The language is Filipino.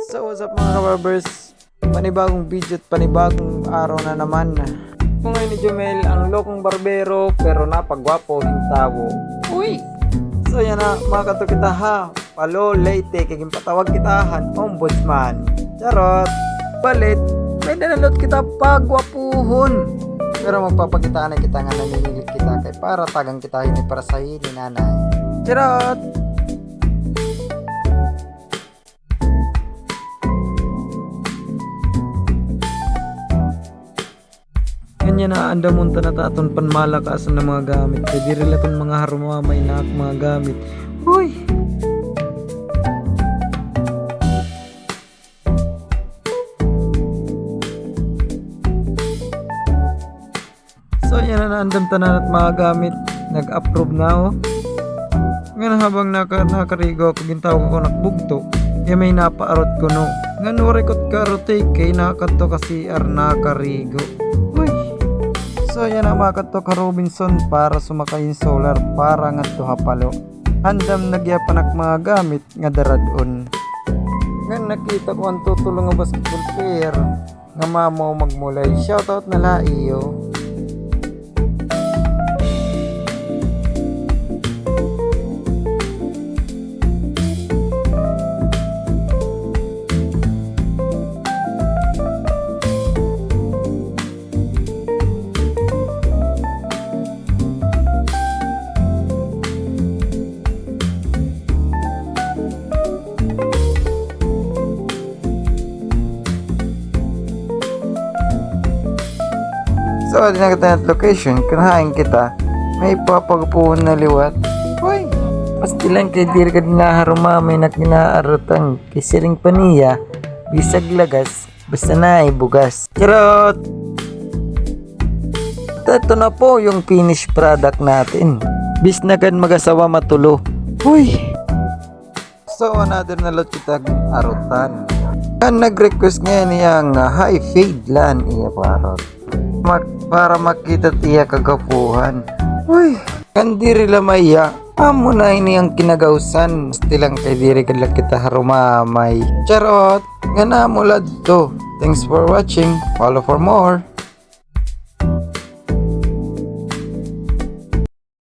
So what's up mga kabarbers, panibagong video at panibagong araw na naman. Kung ngayon ni Jomel ang lokong barbero pero napagwapo hintawo. Uy! So yan na mga kato kita ha, palo late kaging patawag kitahan ombudsman. Charot! Balit, may nanalot kita pagwapuhon. Pero magpapakitaan na kita nga naninilig kita kay para tagang kita hindi para sa ni nanay. Charot! Kanya na anda munta na taton panmalakasan ng mga gamit. Pwede rin laton mga harumamay na mga gamit. Uy! So yan na andam tanan at mga gamit. Nag-approve na ako. Ngayon habang nakarigo ako gintaw ko nakbugto. Kaya may napaarot ko no. Nga nurekot karote kay nakato kasi nakarigo. Uy! So yan ang mga kato ka Robinson para sumakay yung solar para nga to hapalo. Handam nagyapanak mga gamit nga daradon. Nga nakita ko ang tutulong nga basketball player nga mamo magmulay. Shoutout na laiyo. So, di na kita at location, kanahain kita, may papagpuhon na liwat. Uy! Pastilan kay diri ka dinaharumamay na kinaarutang kisiring paniya, bisag lagas, basta na ay bugas. Charot! Ito na po yung finished product natin. Bis na kan mag-asawa matulo. Uy! So, another na lot kita arutan. Kan nag-request ngayon niyang high fade lan iya parot. Para makita tiya kagapuhan. Uy, kan diri lamaya. Amo na ini ang kinagausan. Stilang kay diri kadla kita harumamay. Charot, nga na mo ladto. Thanks for watching. Follow for more.